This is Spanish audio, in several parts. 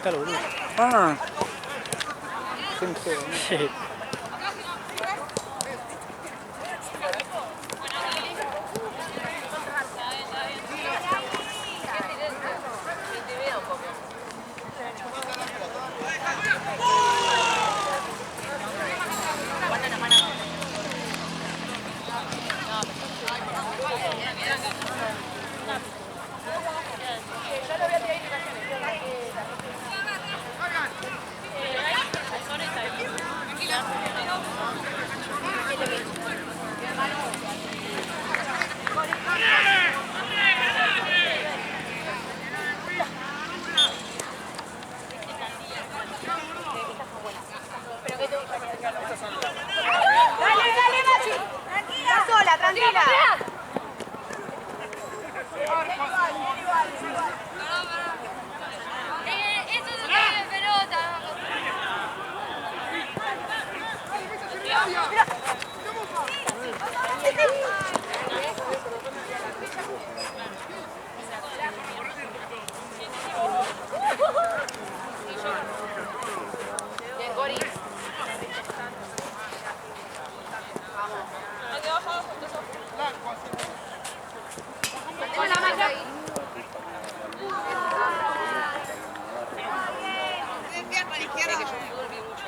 cristal, boludo. Ah. Qué feo, ¿no? Sí. Dale, dale, Machi. Tranquila. Está sola, tranquila. Esto es una pelota. Bien, Cori. Aquí abajo, con la malla. Bien, para la izquierda. Que yo fútbol vi mucho.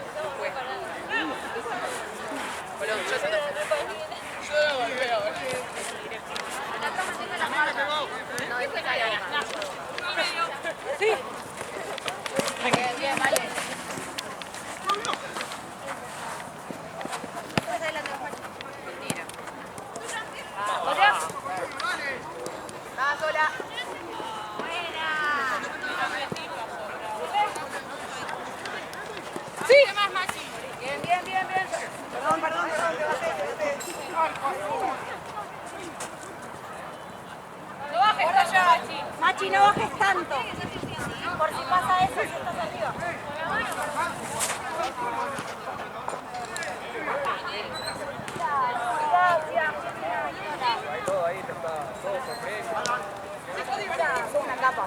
Bueno, yo sé. No, después cae ahí. Sí. Bien, bien, vale. Va sola. Sí. Más, Maxi. Bien, bien, bien, bien. Perdón, perdón, perdón. No bajes, Ahora ya. Maxi. Machi, no bajes tanto. Por si pasa eso, si estás arriba. Una capa.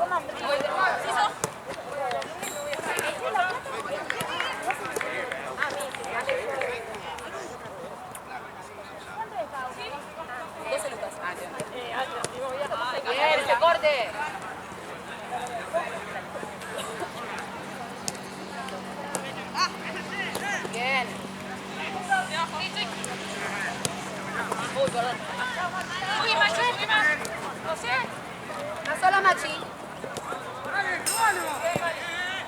Bien, se corte. Bien. Uy, perdón. Uy, Machi, uy, más. No sé. Está sola, Machi.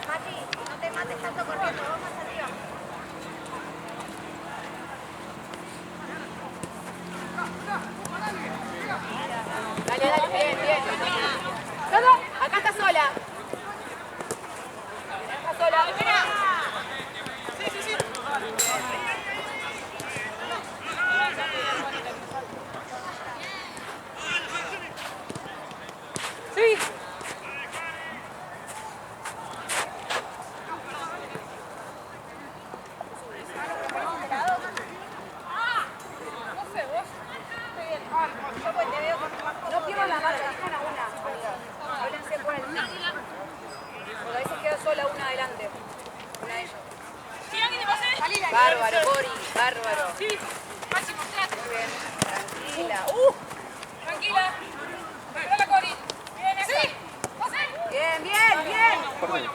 Machi, no te mates tanto corriendo. Vamos más arriba. Dale, dale, bien, bien. Acá está sola. Está sola. Espera. Sí, sí, sí. Sí. No quiero la marcha, dejan a una, amiga. Háblense por el porque a veces queda sola una adelante. Una de ellas. ¿Quieren que te pase? Bárbaro, Cori, bárbaro. Sí. Maxi, mostrate. Muy bien. Tranquila. Tranquila. Espera, Cori. Bien, sí. ¿Pase? Bien, bien, bien. ¿Por qué?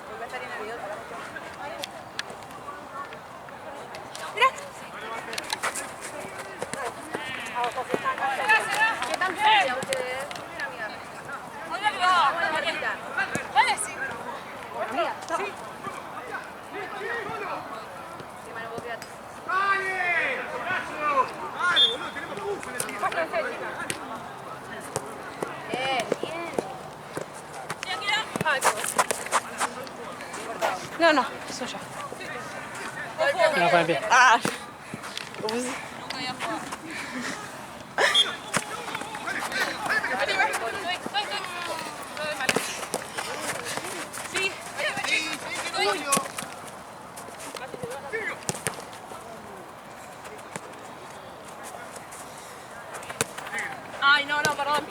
Porque estaría en el video. Mirá. ¿Qué tan fea ustedes? Mira, amiga. Hola, que va. Buena Marita. Vale, sí. Amiga, sí. Sí, Manu, vos quedate. Bien, bien. Ay, No, no, suya. No, fue en pie. Ah. sí. Ay, no, no, perdón.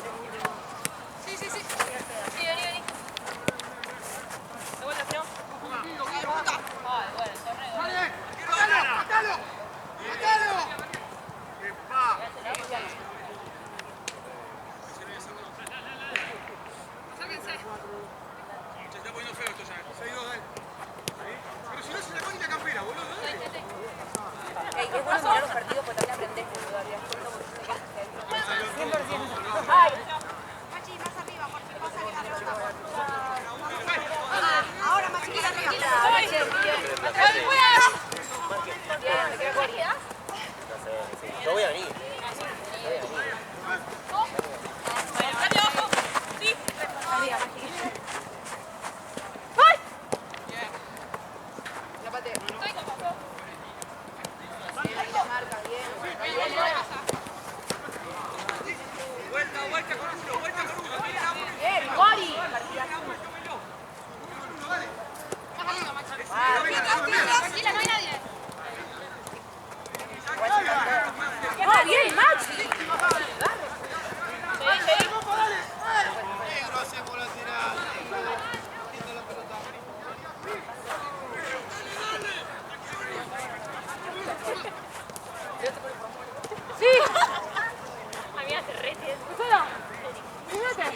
Sí, sí, sí. Sí, vení, vení. si no. Ay, bueno, torneo. Se está poniendo feo esto ya. 6-2, dale. Pero si no se sacó ni la campera, boludo. Ey, es bueno mirar los partidos porque también aprendés todavía. 100%. Ay. Machi, más arriba, porque más arriba la pelota. Ahora más chiquita arriba. Ay, che, bien. Bien, me quedo corrida. Yo voy a venir. Arriba, abajo. Sí. Arriba, Machi. ¡Ay! No pateo. Estoy con paso. Bien, la marca, bien. Vuelta, vuelta con uno, vuelta con uno. Bien, Gori. Tranquila, no hay nadie. No, bien, Maxi. Negro hacemos lateral. Quita la pelota. Sí. Amiga, te rete. Solo. Fíjate.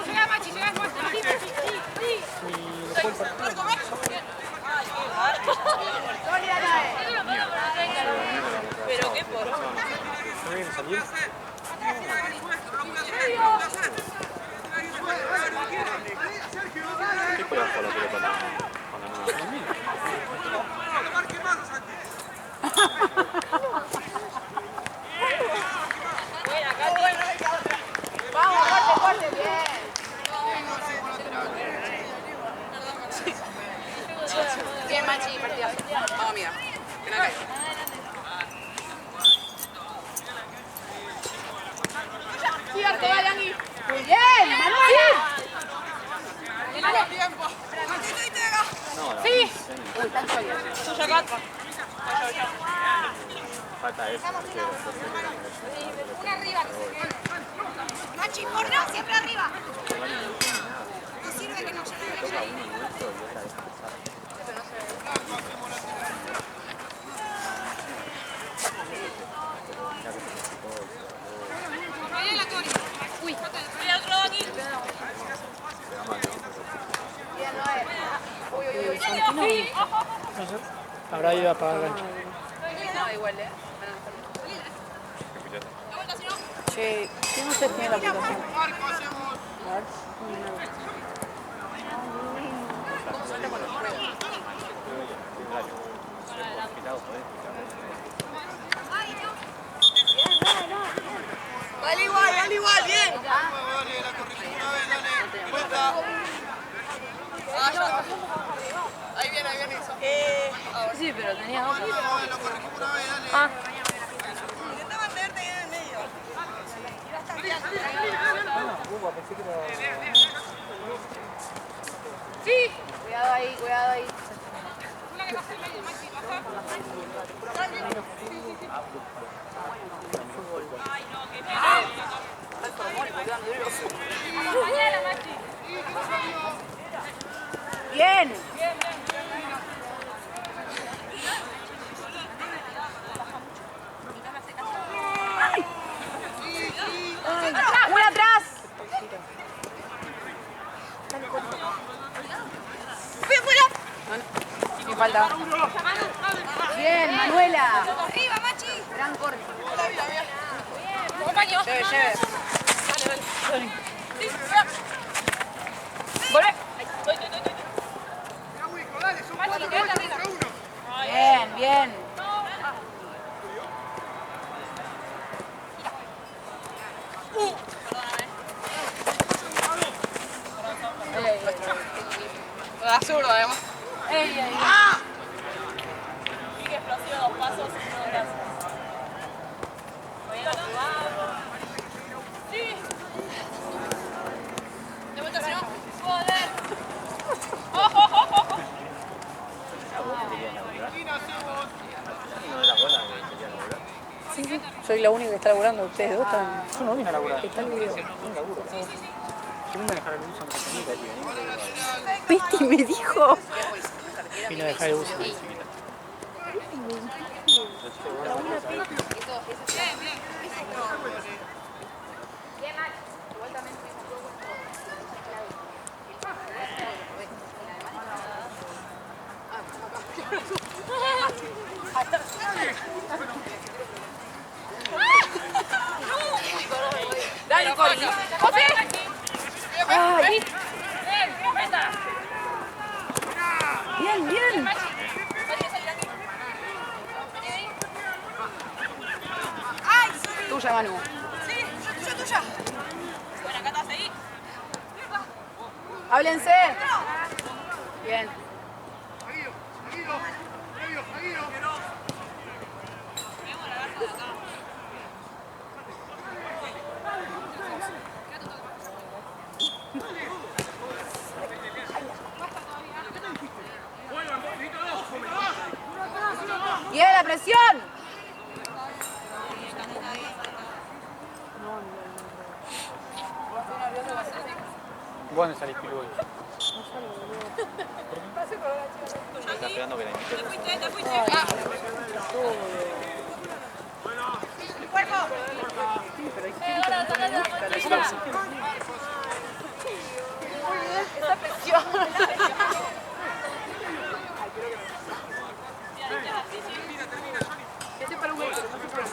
Llega Machi, llega Machi. Pero qué por. ¿Está bien salir? ¿Qué juegas con la pelota con la mano? No marque más, Santi. Buena, Katy. Vamos, corte, corte, bien. Bien, Machi, partidazo. Vamos, amiga. Que no caiga. Cierto, dale, Ani. Muy bien, Manuela. No, Sí. Uy, tan sólido. Tuya, Kat. falta eso. Una arriba, que se quede. Machi, por no, siempre arriba. No sirve que no llegue ahí. Uy, mira otro Dani. Bien, Noé. Uy, uy, uy. Sí, ojo. No sé. Habrá ido a apagar el gancho. No, igual, La vuelta, si no. Che, ¿quién no se tiene la aplicación? Marco hacemos. A ver. Dale igual, bien. Dale, la corrige una vez, dale. Vuelta. Ahí viene eso. Sí, pero tenía No, lo corregimos una vez, dale. Ah. Intenta mantenerte ahí en el medio. Pensé que era... Sí. Cuidado ahí, cuidado ahí. Una que pasa en medio, Maxi, baja. Ay, no, que Al formol, cuidando duro. mañana, Maxi. Bien. Ay. Una atrás. ¡Fui fuera! Me falta. Bien, Manuela. ¡Arriba, Machi! Gran corte. Compañero. Lleve, lleve. Sí, volvé. Estoy. Mira, Wico, dale, son Machi, 4 quédate contra arriba. 1. Bien, bien. Azul, además. Ey. Pique explosivo, 2 pasos, no, gracias. Voy a jugar. Sí. De vuelta, si no. Joder. ¡Ojo! Esquina soy la única que está laburando. Ustedes dos están... Yo no vine a laburar. Está el video. Un laburo. Yo vine a dejar el uso en Castañita, tío. Peti me dijo. Vine a dejar el uso. Dale, Cori. ¡José! ¡Ay! Bien, bien. ¡Ay! Tuya, Manu. Sí, tuya. Bueno, acá estás ahí. Háblense. Bien. ¡Bien la presión! ¿Dónde salís, Pilu? Está esperando que la invite. Te fuiste. Esa presión. Este para un metro, no se puede.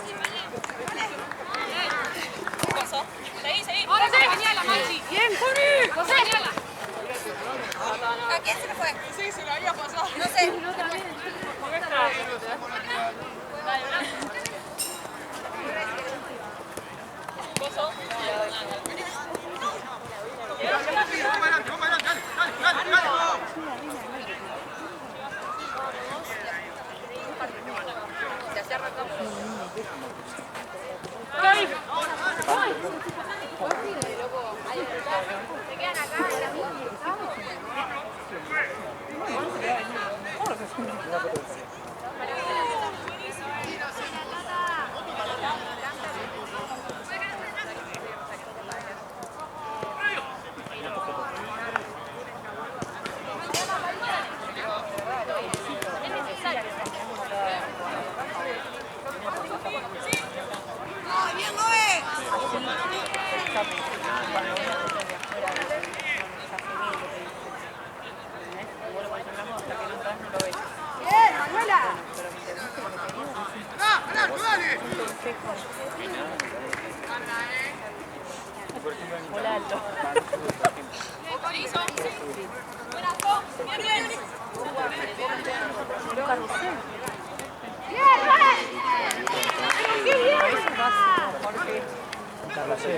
Seguí. Ahora sí. Señala, Maxi. Bien, Cori. José. Señala. ¿A quién se le fue? Sí, se lo había pasado. No sé. Vamos adelante, dale. ¡Ay, bien, Gobe! Bien, Manuela. ¡Dale! Hola, alto. Corizo. Buenazo. Bien. Carrusel.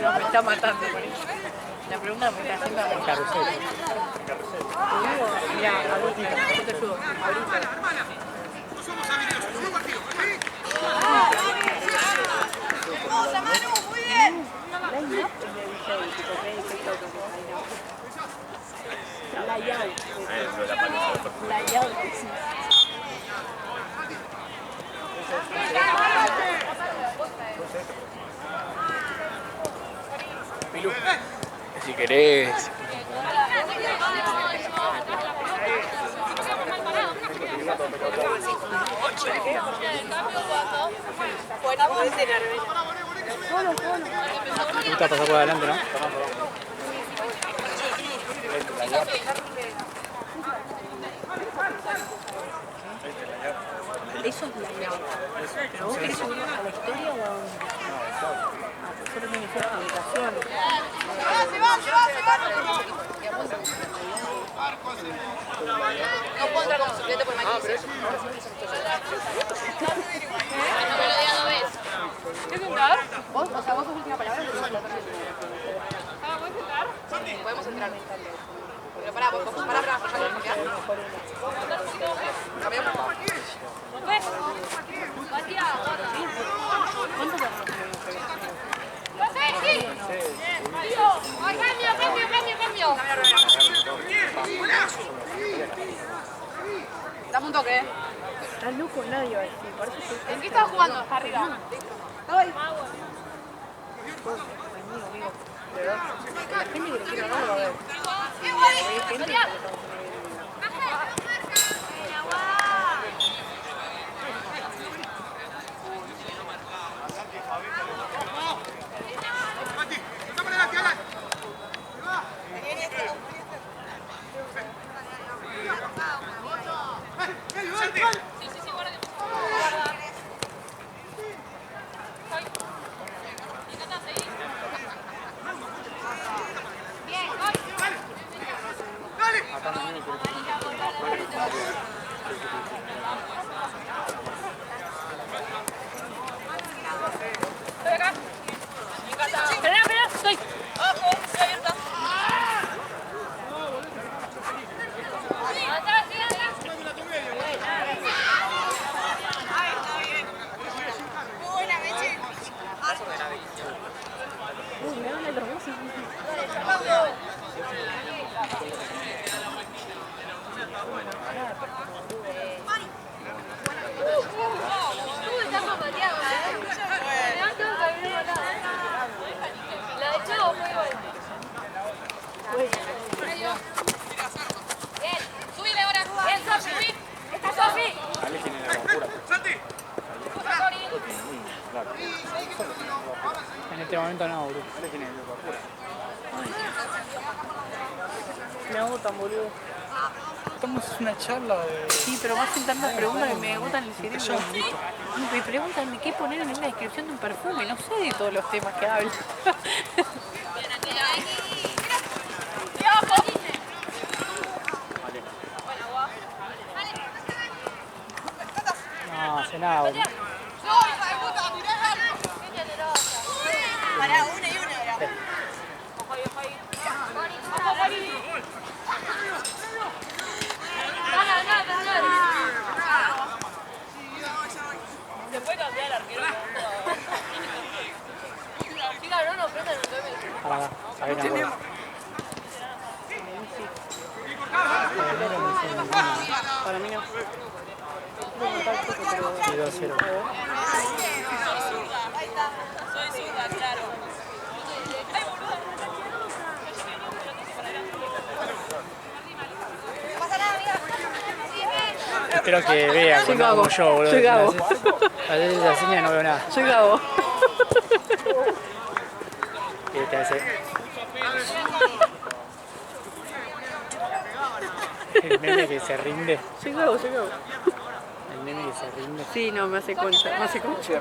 No, me está matando con eso. La pregunta me está haciendo a Carrusel. Mira, ahorita, yo te ayudo. Ahorita. No somos habilidosos, somos partidos, ¿sí? ¡Vamos, Manu! ¡Muy bien! Line-up es de DJ, tipo, que hay efecto automático. Layout. Lo de la paliza. Layout. Pilu. Si querés. Bueno, puede ser Tú te vas a pasar por adelante, ¿no? Eso es layout. ¿Pero vos querés subirlo a la historia o a dónde? Solo tiene que ser publicación. ¡Se va! No puedo entrar como suplente por Maxi. No me lo digas 2 veces. ¿Quieres entrar? ¿Vos? O sea, vos sos última palabra, pero sos la otra. ¿Puedes entrar? Podemos entrar. Pero pará, pará. Cambiamos. ¿Ves? Matías. ¡José, sí! ¡Tío! ¡Cambio! Dame un toque. Está loco, nadie va a decir. Por eso ¿En qué estás jugando? Arriba. La gente que le quiere dar va a ver. Hay gente que le Mati, estamos adelante, Alan. Santi. Espera, estoy. Ojo, estoy abierta. Ay, está bien. Muy buena, Meche. me dan el hermoso. La de Chavo fue igual. Bien, subile ahora. Bien, Sofi, subí. Está Sofi. Ale tiene la locura. Santi. En este momento no, boludo. Ale tiene la locura. Me agotan, boludo. Estamos en una charla de... Sí, pero me hacen tantas preguntas que me agotan el cerebro. Me preguntan de qué poner en una descripción de un perfume. No sé de todos los temas que hablo. No, hace nada, boludo. Para una y una era. Se puede cambiar el arquero. Chica, no, presta el bebé. Para, ahí no, boludo. Para mí no. Sí, 2-0. Ahí está. Soy zurda, claro. Ay, boludo. No pasa nada, amiga. Espero que vean Soy como Gabo. yo, boludo. Soy Gabo. Haces esa señal y no veo nada. Soy Gabo. ¿Qué te hace? El meme que se rinde. Soy Gabo, soy Gabo. El meme que se rinde. Sí, no, me hace concha, me hace concha.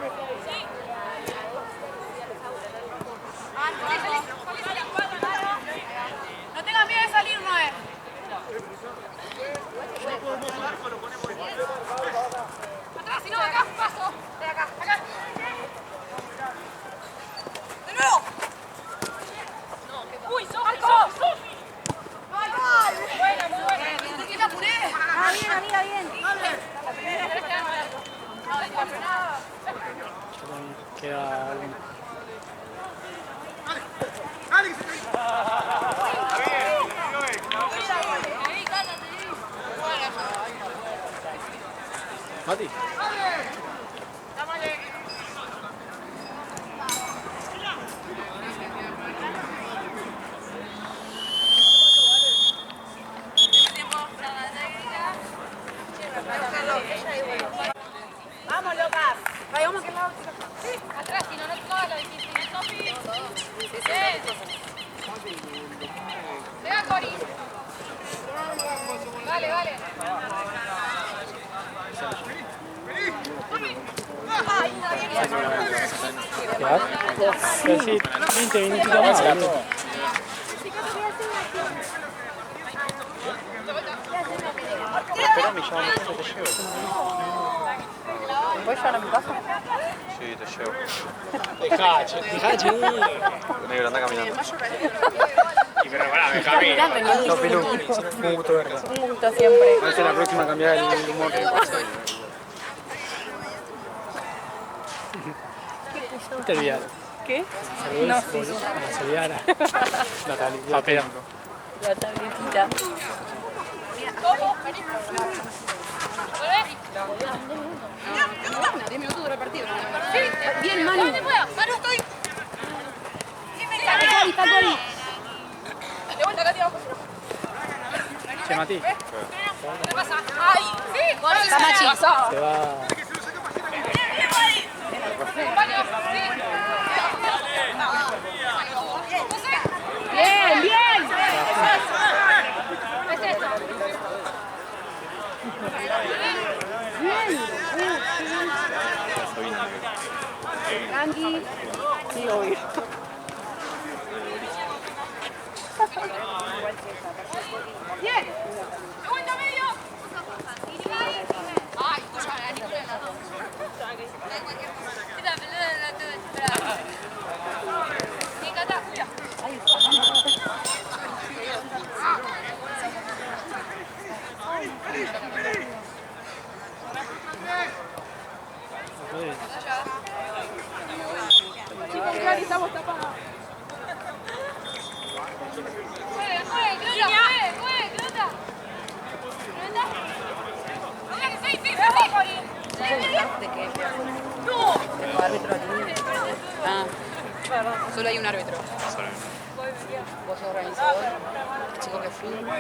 No tengas miedo de salir, Noé. Atrás, si no, de acá, paso. De acá, acá. De nuevo. Uy, Sofi. Buena, muy buena. ¿Por qué me apuré? Ah, bien, amiga, bien. Queda algo. Dale, que se te... Mati. Vamos, locas. Vayamos que lado. Atrás, si no, no toda la difícil. Sofi. Venga, Cori. Vale, vale. ¿Ya? Pero sí, 20 minutitos más, boludo. Espérame, ya no te llevo. ¿Me puedes llevar a mi casa? Sí, te llevo. Dejá, Negro, anda caminando. Y pero pará, dejame. No, Pelú, un gusto verla. Un gusto siempre. Va a ser la próxima cambiada el humor. No te olvidas. ¿Qué? Saludos, No, sí, boludo. sí. A la Soliana. Papel. La tabletita. ¿Cómo? Vení. ¿Volvés? 10 minutos dura el partido. Sí. Bien, Manu. ¿Dónde puedas? Manu, estoy. Está Cori. De vuelta, acá tiramos. Che, Mati, ¿Qué pasa? ¡Ay! ¡Sí! Está Machi. se va. Compañero, sí. Bien, bien. Es esto. Tranqui. Sí, obvio. Bien. ¡De vuelta medio! ¡Ay! Escucha, la Nicola en la dos. Esta pelota la tengo esperada. Me encanta. Mira. Estamos tapados. ¡Juegue, juegue, juegue, pelota! ¡Sí, sí, ¿De qué? ¡No! Tengo árbitro aquí. Ah, solo hay un árbitro. Vos sos organizador, el chico que filma.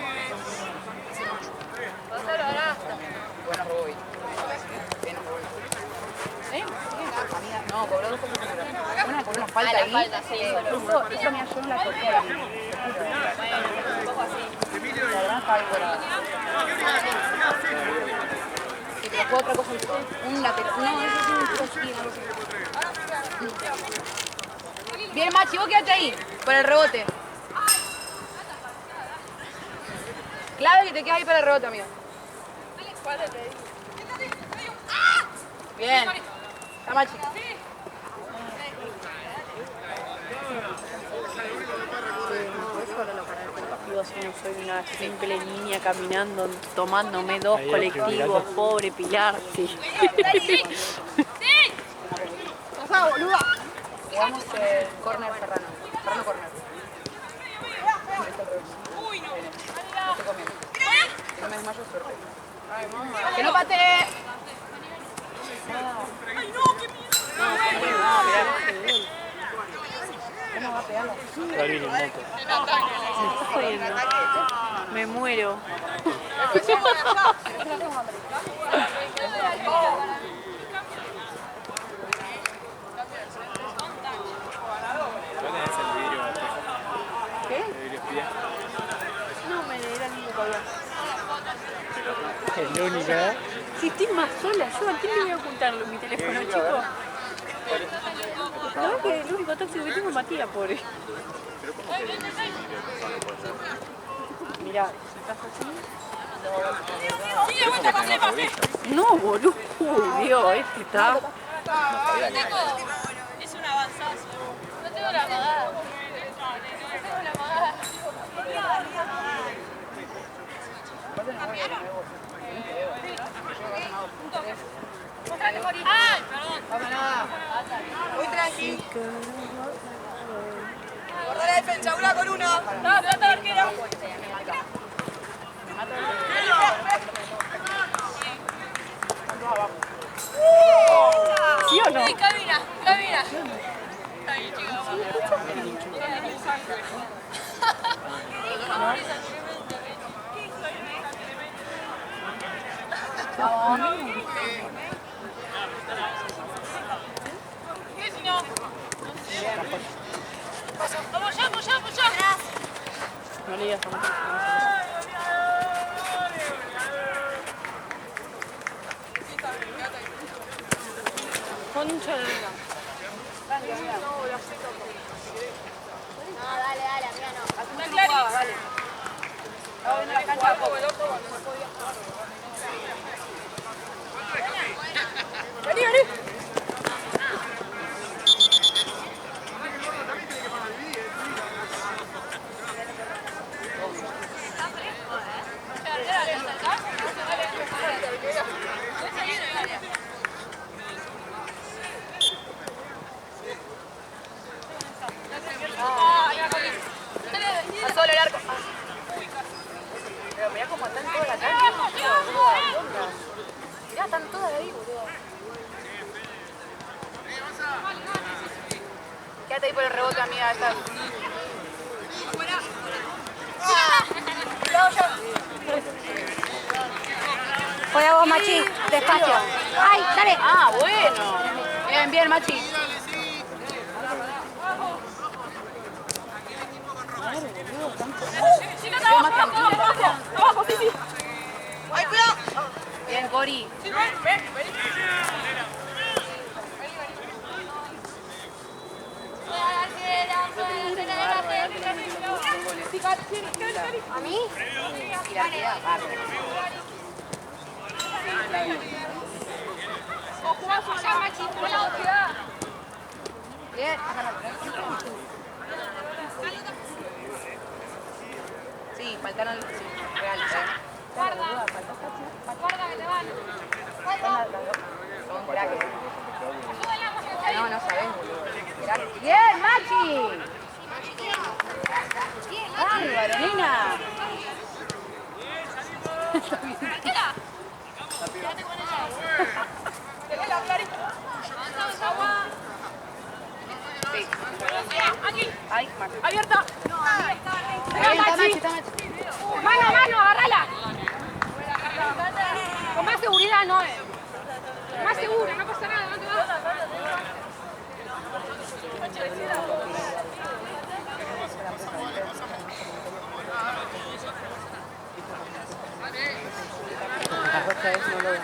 Pasalo ahora. Bueno, voy. Apenas voy. ¿Sí? Amiga, no, cobró 2 cosas. Una por una falta ahí. Eso me ayudó en la correa. La verdad está ahí fuera. Y te otra cosa, un lateral. No, eso es un tiro así, algo así. Bien, Machi, vos quédate ahí, para el rebote. Clave que te quedas ahí para el rebote, amigo. Bien. Está Machi. Yo soy una simple niña caminando, tomándome 2 colectivos, pobre Pilar. Sí. Pasá, boluda. Jugamos corner Ferrano. Ferrano corner. Uy, no. No estoy comiendo. Si no me desmayo, suerte. ¡Que no patee! ¡Ay, no! ¡Qué miedo! No, mirá. ¿Cómo va a pegarlo? Gabriel, un moto. Me está jodiendo. Me muero. ¿No tenés el vidrio? ¿Qué? ¿El vidrio espía? No, me era el único todavía. Es la única. Si estoy más sola, yo a quién le voy a ocultar mi teléfono, chico. La verdad que el único tóxico que tengo es Matías, pobre. Mirá, si estás así. ¡Sí, de vuelta, pasé, pasé! No, boludo. Uy, Dios, este está. No tengo... Es un avanzazo. No tengo la amagada. No tengo la amagada. ¡Ay, perdón! Muy tranqui. Guarda la defensa, una con uno. ¡No, pelota de arquero! ¿Sí o no? ¡Sí, camina, camina! Está bien, chicos, ¿qué si no? ¡Vamos ya, vamos ya, vamos ya! No le digas a Matías. Concha de vida. No, dale, dale, amiga, no. Está clarísimo. Vení, vení. Al solo el arco. Pero mirá como están todas la cancha. Mirá, están todas ahí, boludo. Quédate ahí por el rebote, amiga. Estás. Fuera vos, Machi, despacio. ¡Ay, dale! Ah, bueno. Bien, bien, Machi. Abajo, sí, sí. ¡Ay, cuidado! Bien, Cori. ¿A mí? Y la tira aparte. Ya, Machi, por la otra. Bien. Sí, faltaron el real, Guarda que te van. Son craques. No, no sabés, boludo. Bien, Machi. Bárbaro, nena. Sí. Ay, Machi. Abierta. Está Machi, está Machi. Mano a mano, agárrala. Con más seguridad, no es. Más segura, no pasa nada, no te vas. Esta vez no lo veo.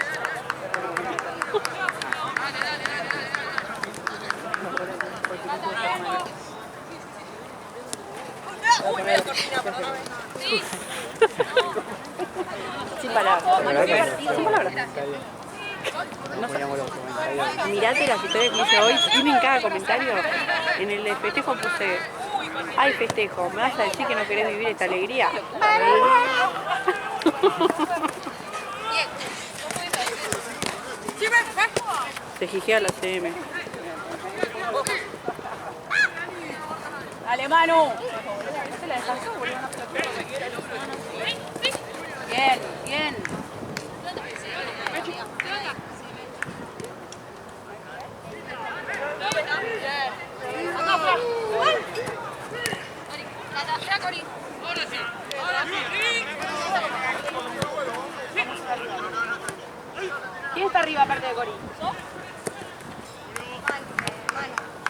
Sin palabras. Sin palabras. Mirate las historias que hice hoy, dime en cada comentario. En el de festejo puse, ay festejo, ¿me vas a decir que no querés vivir esta alegría? Se jijea la CM. Dale, Manu. Bien, bien. ¿Quién está arriba aparte de Cori?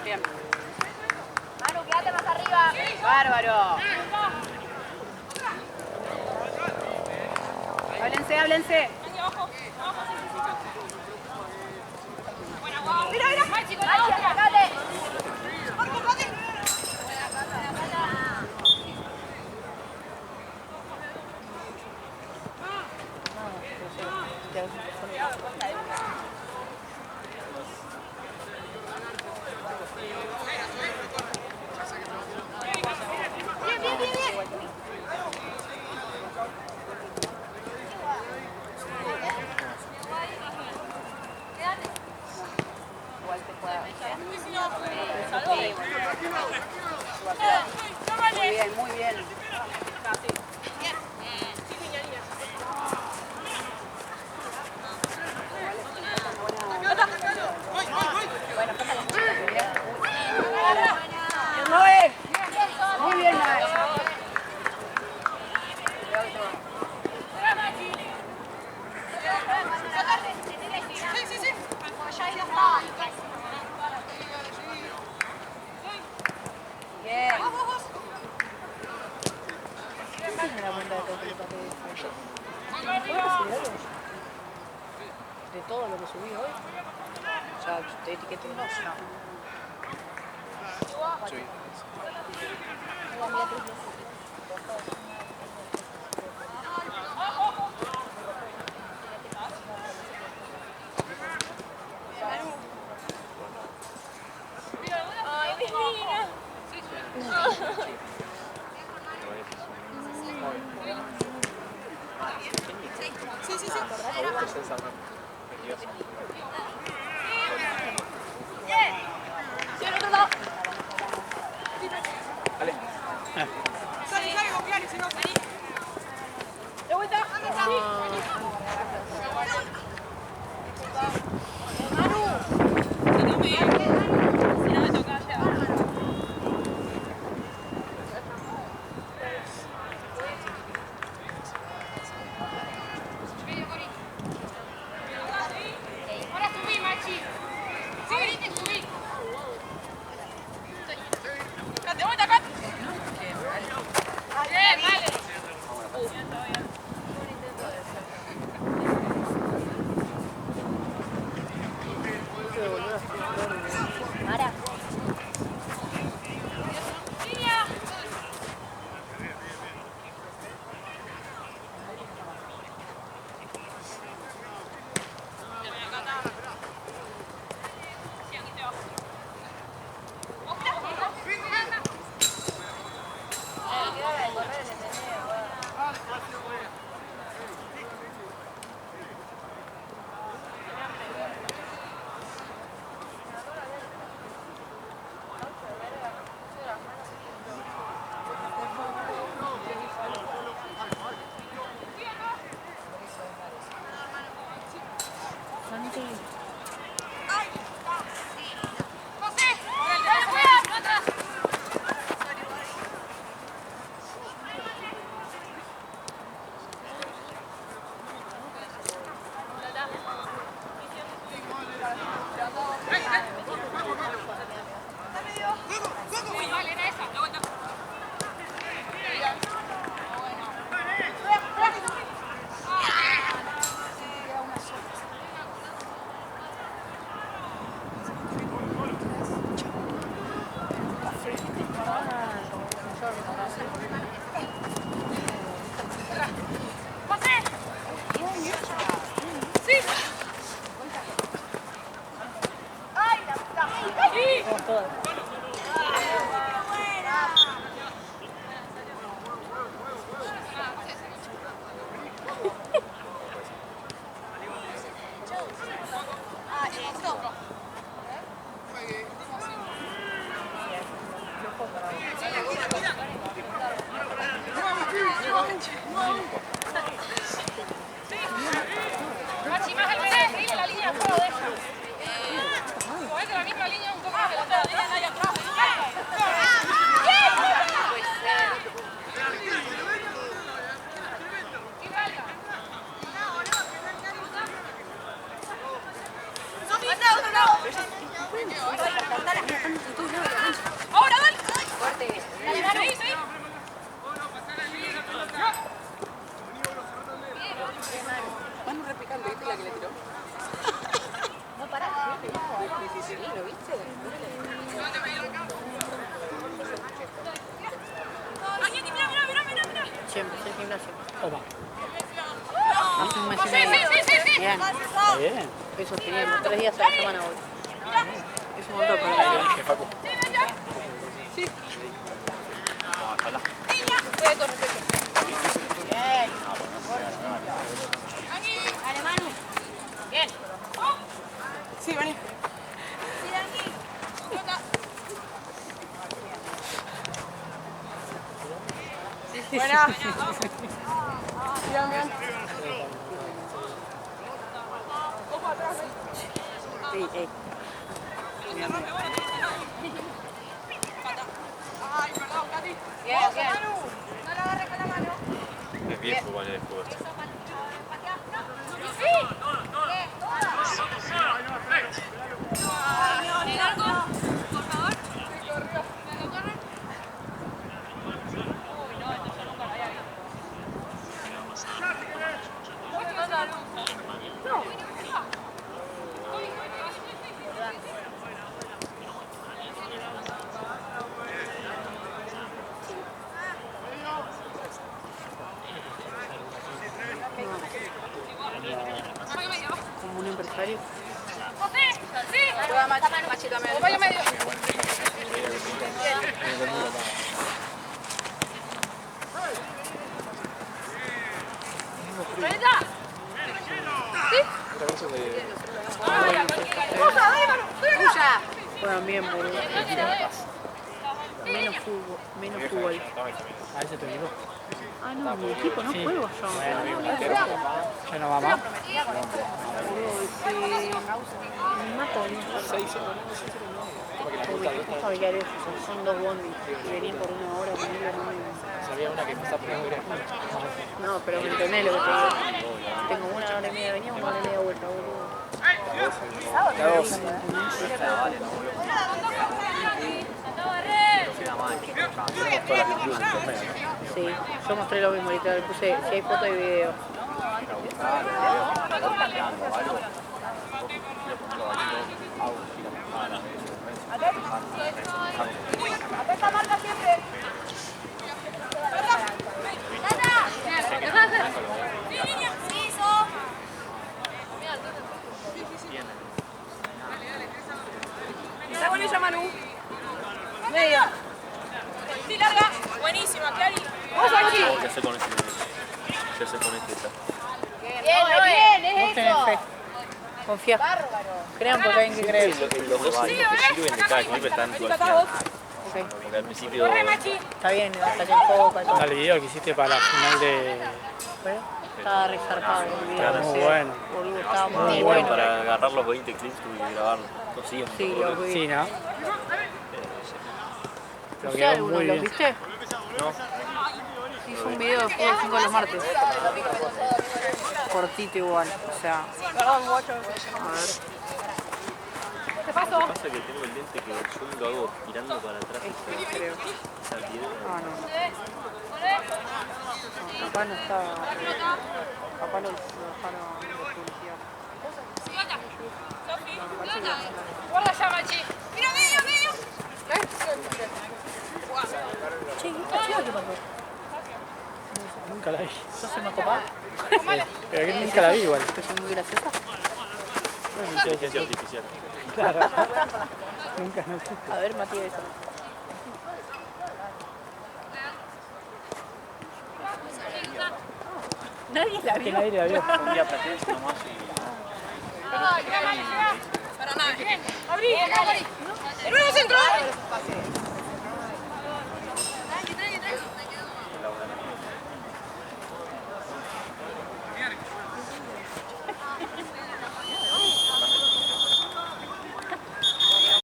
Bien. Manu, quédate más arriba. Bárbaro. Háblense, háblense. Mira, mira. Machi, con la otra. Dale. Bien, bien, bien, bien. Igual te pueda. Muy bien, muy bien. Noé. Muy bien, Noé. Sí, sí, sí. Ya ahí no está. Bien. Vos, vos, vos. De todo lo que subí hoy. O sea, te etiqueté dos. Ay, divina. Sí, sí, sí. Sí, al otro lado. Sale, sale, copiar y si no. De vuelta. Ahora subí, Machi. Sí, subí. Cate, vuelta, Cate. Bien, vale. Machi, más al revés, seguile la línea de juego de ella. Movete la misma línea un poco más adelante, la línea de ahí atrás. Ahora, dale. Seguí, seguí. Manu replicando, ¿viste la que le tiró? No, pará. Sí, ¿lo viste? Siempre, es el gimnasio. Opa. Hace un mes y Sí, medio. sí, sí, sí. Bien. Está bien. Eso teníamos 3 días a la semana hoy. Es un montón para la vida. Facu. Sí. Vamos a hablar. Dale, Manu. Bien. Sí, vení. Buena. Bien, bien. Sí, Ay, perdón, Katy. Bien, bien. No la agarre con la mano. Es bien fútbol, es fútbol. Sí. Bien, todas. ¿El arco? Por favor. Sí, corrió. ¿Me lo corren? Uy, no, esto yo nunca lo había visto. ¿Dónde está la luz? No. como un empresario. José, sí. Juega Machi también. Vaya medio. ¿Ella? ¡Tuya! Juegan bien, boludo. Menos fútbol. A ese te digo. Ah, no, mi equipo no juego yo. Ya no va más. Me mato, boludo. 6 Sabe qué haré, son 2 bondis y venir por 1 hora con él, Sabía una que pasa por muy grande. no, pero me entendés lo que te digo. Tengo 1 hora y media de venida, 1 hora y media de vuelta, boludo. Sí, yo mostré lo mismo, literal, puse si hay foto y video. Atenta, marca siempre. Sí, so. Está con ella, Manu. Media. Sí, larga. Buenísima, Clary. Vamos, Machi. ¿Qué hace con este? ¿Qué hace con este? Bien, Vos tenés fe. Confía. Crean porque hay que creer. Los dos sirven de cada equipo están dualizados. Porque al principio Está bien, hasta que enfoca y todo. El video que hiciste para la final de... Estaba resarpado el video. Está muy bueno. Boludo, estaba muy muy bueno bueno. para agarrar los 20 clips y grabarlos. Consigues. Sí, los vi. Sí, ¿no? Lo ¿Usted quedó alguno muy lo bien. viste? No. Hizo un video de fútbol 5 los martes. Cortito igual, o sea. A ver. Pasa que tengo el lente que yo lo hago mirando para atrás. Este, creo. Esa piedra. Ah, no. Capaz no está. Capaz lo dejaron de publicidad. Guarda ya, Machi. Mira, medio. Che, ¿esta chica qué pasó? Nunca la vi. ¿Sos una copada? Pero que nunca la vi igual. Que son muy graciosas. Inteligencia artificial. Claro. Nunca no sé. A ver, Matías. Nadie la Que vio. nadie la vio. Un día platense nomás y... Para nada. Abrí. El nuevo centro.